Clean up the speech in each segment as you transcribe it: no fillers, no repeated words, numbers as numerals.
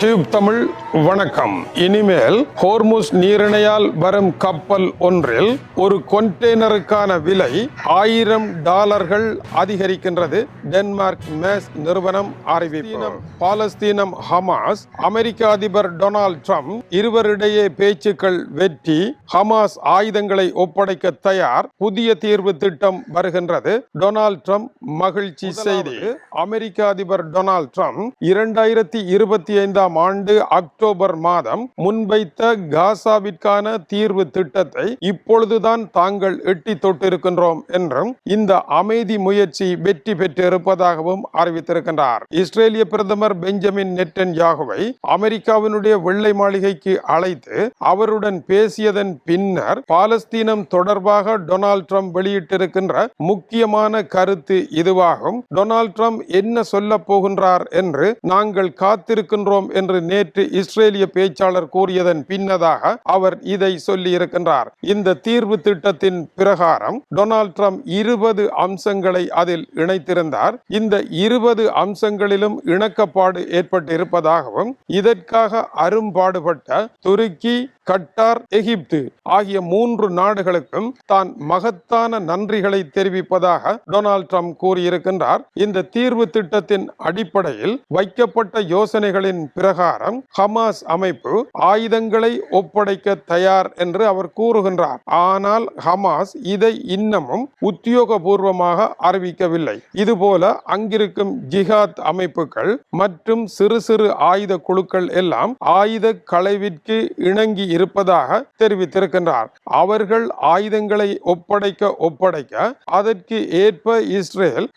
Tube Tamil வணக்கம். இனிமேல் Hormuz நீரிணையால் வரும் கப்பல் ஒன்றில் ஒரு கொண்டெய்னருக்கான விலை $1000 அதிகரிக்கின்றது. டென்மார்க் மேஸ் நிறுவனம் அறிவிப்பு. பாலஸ்தீனம் ஹமாஸ் அமெரிக்க அதிபர் டொனால்ட் ட்ரம்ப் இருவரிடையே பேச்சுக்கள் வெற்றி. ஹமாஸ் ஆயுதங்களை ஒப்படைக்க தயார். புதிய தீர்வு திட்டம் வருகின்றது. டொனால்ட் ட்ரம்ப் மகிழ்ச்சி செய்தி. அமெரிக்க அதிபர் டொனால்ட் ட்ரம்ப் 2025 ஆண்டு அக்டோபர் மாதம் முன்வைத்த காசாவிற்கான தீர்வு திட்டத்தை இப்பொழுதுதான் தாங்கள் எட்டி தொட்டிருக்கின்றோம் என்றும் இந்த அமைதி முயற்சி வெற்றி பெற்றிருப்பதாகவும் அறிவித்திருக்கின்றார். இஸ்ரேலிய பிரதமர் பெஞ்சமின் நெட்டன்யாகுவை அமெரிக்காவினுடைய வெள்ளை மாளிகைக்கு அழைத்து அவருடன் பேசியதன் பின்னர் பாலஸ்தீனம் தொடர்பாக டொனால்ட் ட்ரம்ப் வெளியிட்டிருக்கின்ற முக்கியமான கருத்து இதுவாகும். டொனால்ட் ட்ரம்ப் என்ன சொல்ல போகின்றார் என்று நாங்கள் காத்திருக்கின்றோம் என்று நேற்று இஸ்ரேலிய பேச்சாளர் கூறியதன் பின்னதாக அவர் இதை சொல்லி இருக்கின்றார். இந்த தீர்வு திட்டத்தின் பிரகாரம் டொனால்ட் ட்ரம்ப் 20 அம்சங்களை அதில் இணைத்திருந்தார். இந்த 20 அம்சங்களிலும் இணக்கப்பாடு ஏற்பட்டிருப்பதாகவும் இதற்காக அரும்பாடுபட்ட துருக்கி, கட்டார், எகிப்து ஆகிய 3 நாடுகளுக்கும் தான் மகத்தான நன்றிகளை தெரிவிப்பதாக டொனால்ட் ட்ரம்ப் கூறியிருக்கின்றார். இந்த தீர்வு திட்டத்தின் அடிப்படையில் வைக்கப்பட்ட யோசனைகளின் பிரகாரம் ஹமாஸ் அமைப்பு ஆயுதங்களை ஒப்படைக்க தயார் என்று அவர் கூறுகின்றார். ஆனால் ஹமாஸ் இதை இன்னமும் உத்தியோகபூர்வமாக அறிவிக்கவில்லை. இதுபோல அங்கிருக்கும் ஜிஹாத் அமைப்புகள் மற்றும் சிறு சிறு ஆயுத குழுக்கள் எல்லாம் ஆயுத களைவிற்கு இணங்கி இருப்பதாக தெரிவித்திருக்கின்றார். அவர்கள் ஆயுதங்களை ஒப்படைக்க அதற்கு ஏற்ப இஸ்ரேல்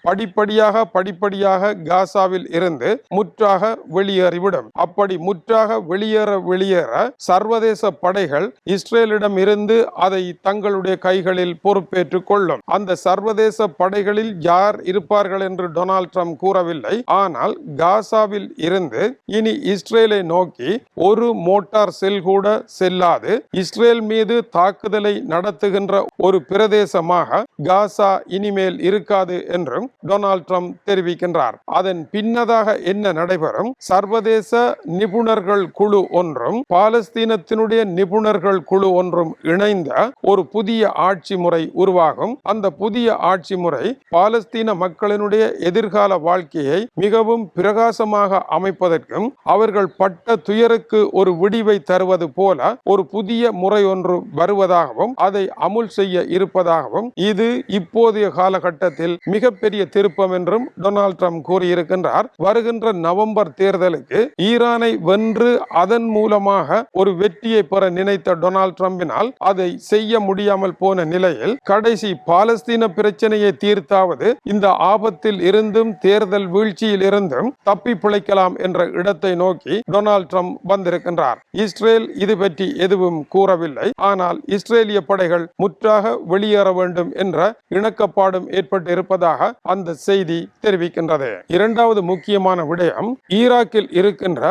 படிப்படியாக காசாவில் இருந்து முற்றாக வெளியேறிவிடும். அப்படி முற்றாக வெளியேற சர்வதேச படைகள் இஸ்ரேலிடம் இருந்து அதை தங்களுடைய கைகளில் பொறுப்பேற்றுக் கொள்ளும். அந்த சர்வதேச படைகளில் யார் இருப்பார்கள் என்று டொனால்ட் ட்ரம்ப் கூறவில்லை. ஆனால் காசாவில் இருந்து இனி இஸ்ரேலை நோக்கி ஒரு மோட்டார் செல் கூட செல்லாது இஸ்ரேல் மீது தாக்குதலை நடத்துகின்ற ஒரு பிரதேசமாக காசா இனிமேல் இருக்காது என்றும் டொனால்ட் ட்ரம்ப் தெரிவிக்கின்றார். அதன் பின்னதாக என்ன நடைபெறும்? சர்வதேச நிபுணர்கள் குழு ஒன்றும் பாலஸ்தீனத்தினுடைய நிபுணர்கள் குழு ஒன்றும் இணைந்த ஒரு புதிய ஆட்சி முறை உருவாகும். அந்த புதிய ஆட்சி முறை பாலஸ்தீன மக்களினுடைய எதிர்கால வாழ்க்கையை மிகவும் பிரகாசமாக அமைப்பதற்கும் அவர்கள் பட்ட துயருக்கு ஒரு விடிவை தருவது போல ஒரு புதிய முறை ஒன்று வருவதாகவும் அதை அமுல் செய்ய இருப்பதாகவும் இது இப்போதைய காலகட்டத்தில் மிகப்பெரிய திருப்பம் என்றும் டொனால்ட் ட்ரம்ப் கூறியிருக்கின்றார். வருகின்ற நவம்பர் தேர்தலுக்கு ஈரானை வென்று அதன் மூலமாக ஒரு வெற்றியை பெற நினைத்த டொனால்ட் ட்ரம்பினால் அதை செய்ய முடியாமல் போன நிலையில் கடைசி பாலஸ்தீன பிரச்சனையை தீர்த்தாவது இந்த ஆபத்தில் இருந்தும் தேர்தல் வீழ்ச்சியில் இருந்தும் தப்பி பிழைக்கலாம் என்ற இடத்தை நோக்கி டொனால்ட் ட்ரம்ப் வந்திருக்கின்றார். இஸ்ரேல் இது பற்றி எதுவும் கூறவில்லை. ஆனால் இஸ்ரேலிய படைகள் முற்றாக வெளியேற வேண்டும் என்ற இணக்கப்பாடும் ஏற்பட்டு இருப்பதாக அந்த செய்தி தெரிவிக்கின்றது. இரண்டாவது முக்கியமான விடயம், ஈராக்கில் இருக்கின்ற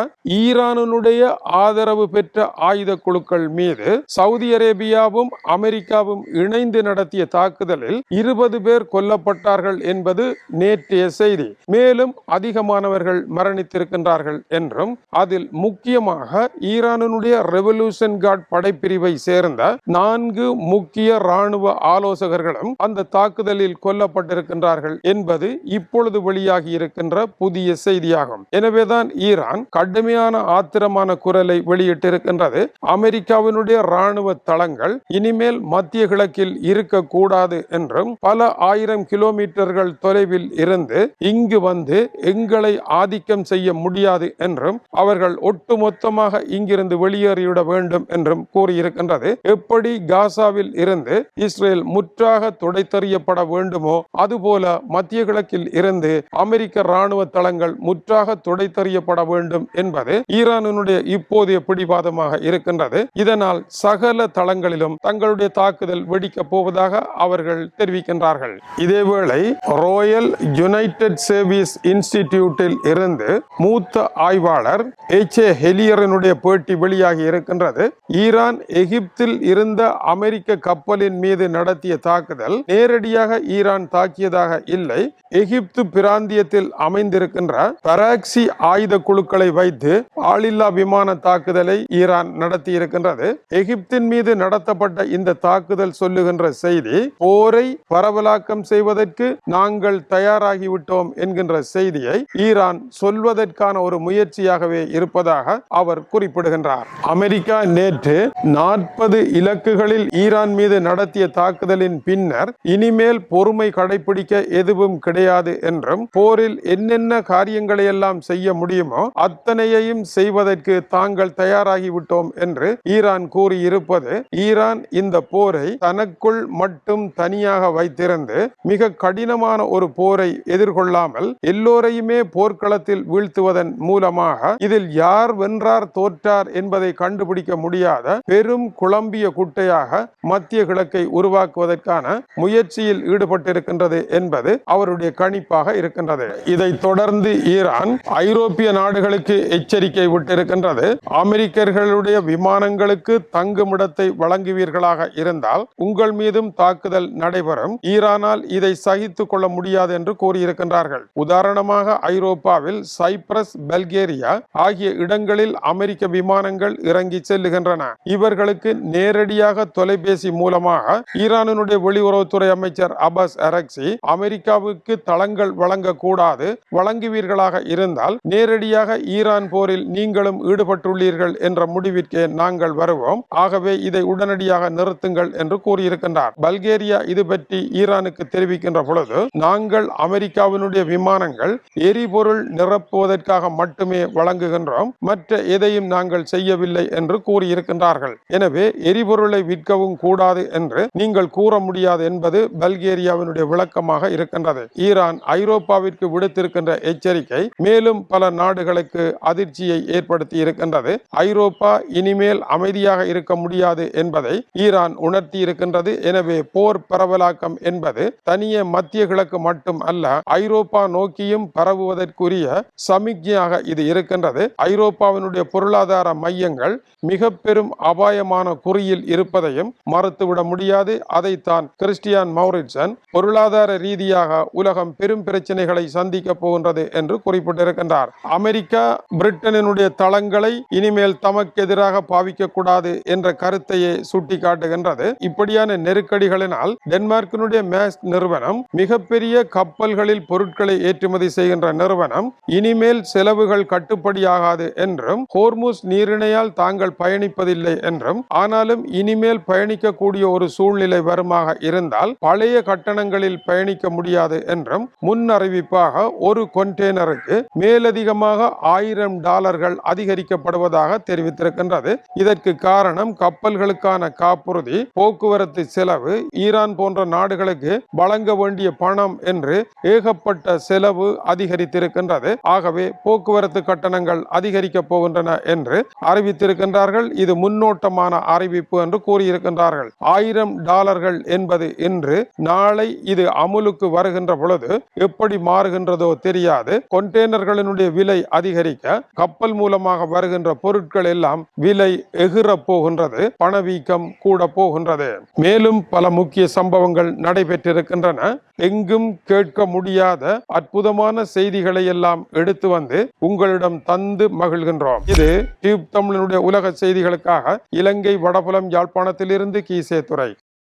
ஈரானுடைய ஆதரவு பெற்ற ஆயுத குழுக்கள் மீது சவுதி அரேபியாவும் அமெரிக்காவும் இணைந்து நடத்திய தாக்குதலில் 20 பேர் கொல்லப்பட்டார்கள் என்பது நேற்றைய செய்தி. மேலும் அதிகமானவர்கள் மரணித்திருக்கின்றார்கள் என்றும் அதில் முக்கியமாக ஈரானுடைய ரெவல்யூஷன் கார்ட் படைப்பிரிவை சேர்ந்த 4 முக்கிய ராணுவ ஆலோசகர்களும் அந்த தாக்குதலில் கொல்லப்பட்டிருக்கின்றார்கள் என்பது இப்பொழுது வெளியாகி இருக்கின்ற புதிய செய்தியாகும். எனவேதான் ஈரான் கடுமையான ஆத்திரமான குரலை வெளியிட்டிருக்கின்றது. அமெரிக்காவினுடைய ராணுவ தளங்கள் இனிமேல் மத்திய கிழக்கில் இருக்கக்கூடாது என்றும் பல ஆயிரம் கிலோமீட்டர்கள் தொலைவில் இருந்து இங்கு வந்து எங்களை ஆதிக்கம் செய்ய முடியாது என்றும் அவர்கள் ஒட்டுமொத்தமாக இங்கிருந்து வெளியேறிவிட வேண்டும் என்றும் கூறியிருக்கின்றது. எப்படி காசாவில் இருந்து இஸ்ரேல் முற்றாக துடைத்தறியப்பட வேண்டுமோ அதுபோல மத்திய கிழக்கில் இருந்து அமெரிக்க ராணுவ தளங்கள் முற்றாக துடைத்தறியப்பட வேண்டும் என்பது ஈரானுடைய இப்போதைய பிடிவாதமாக இருக்கின்றது. இதனால் சகல தளங்களிலும் தங்களுடைய தாக்குதல் வெடிக்கப் போவதாக அவர்கள் தெரிவிக்கின்றார்கள். இதேவேளை ராயல் யுனைடெட் சர்வீஸ் இன்ஸ்டிடியூட்டில் இருந்து மூத்த ஆய்வாளர் H.A. ஹெலியரனுடைய பேட்டி வெளியாகி இருக்கின்றது. ஈரான் எகிப்தில் இருந்த அமெரிக்க கப்பலின் மீது நடத்திய தாக்குதல் நேரடியாக ஈரான் தாக்கியதாக இல்லை. எகிப்து பிராந்தியத்தில் அமைந்திருக்கின்ற பராக்சி ஆயுத குழுக்களை வைத்து ஆளில்லா எல்லையில்லா விமான தாக்குதலை ஈரான் நடத்தி இருக்கின்றது. எகிப்தின் மீது நடத்தப்பட்ட இந்த தாக்குதல் சொல்லுகின்ற செய்தி, போரை பரவலாக்கம் செய்வதற்கு நாங்கள் தயாராகிவிட்டோம் என்கின்ற செய்தியை ஈரான் சொல்வதற்கான ஒரு முயற்சியாகவே இருப்பதாக அவர் குறிப்பிடுகின்றார். அமெரிக்கா நேற்று 40 இலக்குகளில் ஈரான் மீது நடத்திய தாக்குதலின் பின்னர் இனிமேல் பொறுமை கடைபிடிக்க எதுவும் கிடையாது என்றும், போரில் என்னென்ன காரியங்களை எல்லாம் செய்ய முடியுமோ அத்தனையையும் செய்வதற்கு தாங்கள் தயாராகிவிட்டோம் என்று ஈரான் கூறியிருப்பது, ஈரான் இந்த போரை தனக்குள் மட்டும் தனியாக வைத்திருந்து மிக கடினமான ஒரு போரை எதிர்கொள்ளாமல் எல்லோரையுமே போர்க்களத்தில் வீழ்த்துவதன் மூலமாக இதில் யார் வென்றார் தோற்றார் என்பதை கண்டுபிடிக்க முடியாத பெரும் குழம்பிய குட்டையாக மத்திய கிழக்கை உருவாக்குவதற்கான முயற்சியில் ஈடுபட்டிருக்கின்றது என்பது அவருடைய கணிப்பாக இருக்கின்றது. இதை தொடர்ந்து ஈரான் ஐரோப்பிய நாடுகளுக்கு எச்சரிக்கை விட்டிருக்கின்றது. அமெரிக்கர்களுடைய விமானங்களுக்கு தங்குமிடத்தை வழங்குவீர்களாக இருந்தால் உங்கள் மீதும் தாக்குதல் நடைபெறும். ஈரானால் இதை சகித்துக் கொள்ள முடியாது என்று கூறியிருக்கின்றார்கள். உதாரணமாக ஐரோப்பாவில் சைப்ரஸ், பல்கேரியா ஆகிய இடங்களில் அமெரிக்க விமானங்கள் இறங்கி செல்லுகின்றன. இவர்களுக்கு நேரடியாக தொலைபேசி மூலமாக ஈரானுடைய வெளியுறவுத்துறை அமைச்சர் அப்பாஸ் அரக்சி, அமெரிக்காவுக்கு தளங்கள் வழங்கக்கூடாது, வழங்குவீர்களாக இருந்தால் நேரடியாக ஈரான் போரில் நீங்களும் ஈடுபட்டுள்ளீர்கள் என்ற முடிவிற்கே நாங்கள் வருவோம், ஆகவே இதை உடனடியாக நிறுத்துங்கள் என்று கூறியிருக்கின்றார். பல்கேரியா இது பற்றி ஈரானுக்கு தெரிவிக்கின்ற பொழுது, நாங்கள் அமெரிக்காவினுடைய விமானங்கள் எரிபொருள் நிரப்புவதற்காக மட்டுமே வழங்குகின்றோம், மற்ற எதையும் நாங்கள் செய்யவில்லை என்று கூறியிருக்கின்றார்கள். எனவே எரிபொருளை விற்கவும் கூடாது என்று நீங்கள் கூற முடியாது என்பது பல்கேரியாவினுடைய விளக்கமாக இருக்கின்றது. ஈரான் ஐரோப்பாவிற்கு விடுத்திருக்கின்ற எச்சரிக்கை மேலும் பல நாடுகளுக்கு அதிர்ச்சியை ஏற்படுத்தி இருக்கின்றது. ஐரோப்பா இனிமேல் அமைதியாக இருக்க முடியாது என்பதை ஈரான் உணர்த்தி இருக்கின்றது. எனவே போர் பரவலாக்கம் என்பது தனியே மத்திய கிழக்கு மட்டும் அல்ல, ஐரோப்பா நோக்கியும் பரவுவதற்குரிய சமிக்ஞையாக இது இருக்கின்றது. ஐரோப்பாவினுடைய பொருளாதார மையங்கள் மிக பெரும் அபாயமான குறியில் இருப்பதையும் மறுத்துவிட முடியாது. அதைத்தான் கிறிஸ்டியான் மௌரிட்சன் பொருளாதார ரீதியாக உலகம் பெரும் பிரச்சனைகளை சந்திக்க போகின்றது என்று குறிப்பிட்டிருக்கின்றார். அமெரிக்கா பிரிட்டனினுடைய தளங்களை இனிமேல் தமக்கு எதிராக பாவிக்க கூடாது என்ற கருத்தையே சுட்டிக்காட்டுகின்றது. இப்படியான நெருக்கடிகளினால் டென்மார்க்கினுடைய மேஸ்ட் நிறுவனம், மிகப்பெரிய கப்பல்களில் பொருட்களை ஏற்றுமதி செய்கின்ற நிறுவனம், இனிமேல் செலவுகள் கட்டுப்படியாகாது என்றும், ஹோர்முஸ் நீரிணையால் தாங்கள் பயணிப்பதில்லை என்றும், ஆனாலும் இனிமேல் பயணிக்கக்கூடிய ஒரு சூழ்நிலை வருமாக இருந்தால் பழைய கட்டணங்களில் பயணிக்க முடியாது என்றும் முன் அறிவிப்பாக ஒரு கொண்டெய்னருக்கு மேலதிகமாக $1000 அதிகரிக்கப்படுவதாக தெரிவித்திருக்கின்றது. இதற்கு காரணம் கப்பல்களுக்கான காப்புறுதி, போக்குவரத்து செலவு, ஈரான் போன்ற நாடுகளுக்கு வழங்க வேண்டிய பணம் என்று ஏகப்பட்ட செலவு அதிகரித்திருக்கின்றது. ஆகவே போக்குவரத்து கட்டணங்கள் அதிகரிக்க போகின்றன என்று அறிவித்திருக்கின்றார்கள். இது முன்னோட்டமான அறிவிப்பு என்று கூறியிருக்கின்றார்கள். $1000 என்பது இன்று, நாளை இது அமுலுக்கு வருகின்ற பொழுது எப்படி மாறுகின்றதோ தெரியாது. கொண்டெய்னர்களினுடைய விலை அதிகரிக்க கப்பல் மூலமாக வருகின்ற பொருட்கள் எல்லாம் விலை எகிற போகின்றது, பணவீக்கம் கூட போகின்றது. மேலும் பல முக்கிய சம்பவங்கள் நடைபெற்றிருக்கின்றன. எங்கும் கேட்க முடியாத அற்புதமான செய்திகளை எல்லாம் எடுத்து வந்து உங்களிடம் தந்து மகிழ்கின்றோம். இது டியூப் தமிழனுடைய உலக செய்திகளுக்காக இலங்கை வடபுலம் யாழ்ப்பாணத்திலிருந்து கீசே துறை.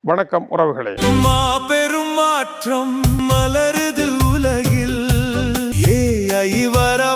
வணக்கம் உறவுகளே. மாபெரும் மாற்றம் மலருது உலகில், AI வர